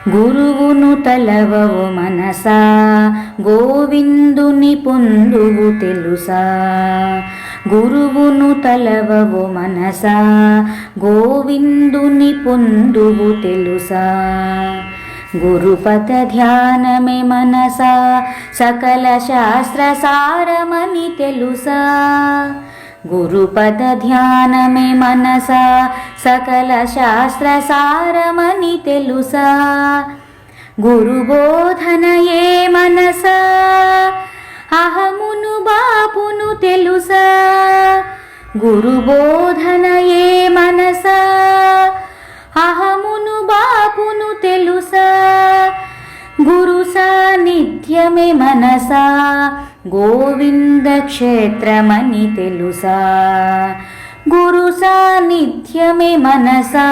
గురువును తలవవు మనసా, గోవిందుని పొందువు తెలుసా. గురువును తలవవు మనసా, గోవిందుని పొందువు తెలుసా. గురుపద ధ్యానమే మనసా, సకల శాస్త్ర సారమని తెలుసా. గురుపద ధ్యానమే మనసా, సకల శాస్త్ర సారమని తెలుసా. గురుబోధనయే మనసా, అహమును బాపును తెలుసా. గురుబోధనయే మనసా, అహమును బాపును తెలుసా. గురు సాన్నిధ్యమే మనసా, గోవింద క్షేత్రమని తెలుసా. గురు సాన్నిధ్యమే మనసా,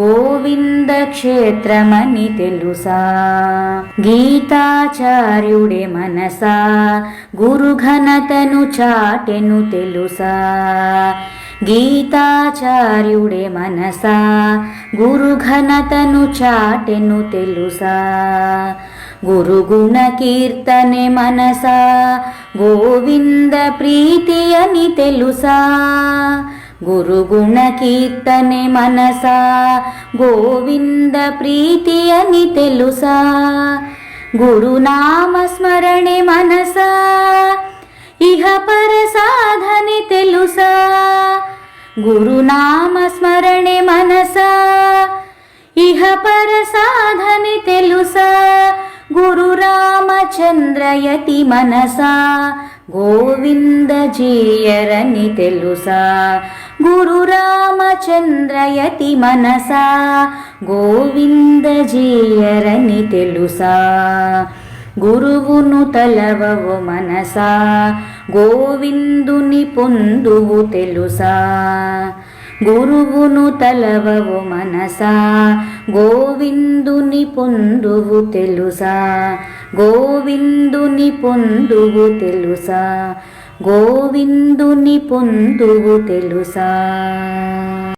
గోవింద క్షేత్రమని తెలుసా. గీతాచార్యుడే మనసా, గురు ఘనతను చాటెను తెలుసా. గీతాచార్యుడే మనసా, గురు ఘనతను చాటెను తెలుసా. గురుగుణ కీర్తనే మనసా, గోవింద ప్రీతి అని తెలుసా. గురుగుణ కీర్తనే మనసా, గోవింద ప్రీతి అని తెలుసా. గురునామ స్మరణే మనసా, ఇహ పర సాధనే తెలుసా. గురునామ స్మరణే మనసా, ఇహ పర సాధనే తెలుసా. గురు రామచంద్రయతి మనసా, గోవింద జీయరని తెలుసా. గురు రామచంద్రయతి మనసా, గోవింద జీయరని తెలుసా. గురువును తలవవు మనసా, గోవిందుని పొందువు తెలుసా. గురువును తలవవు మనసా, గోవిందుని పొందువు తెలుసా. గోవిందుని పొందువు తెలుసా. గోవిందుని పొందువు తెలుసా.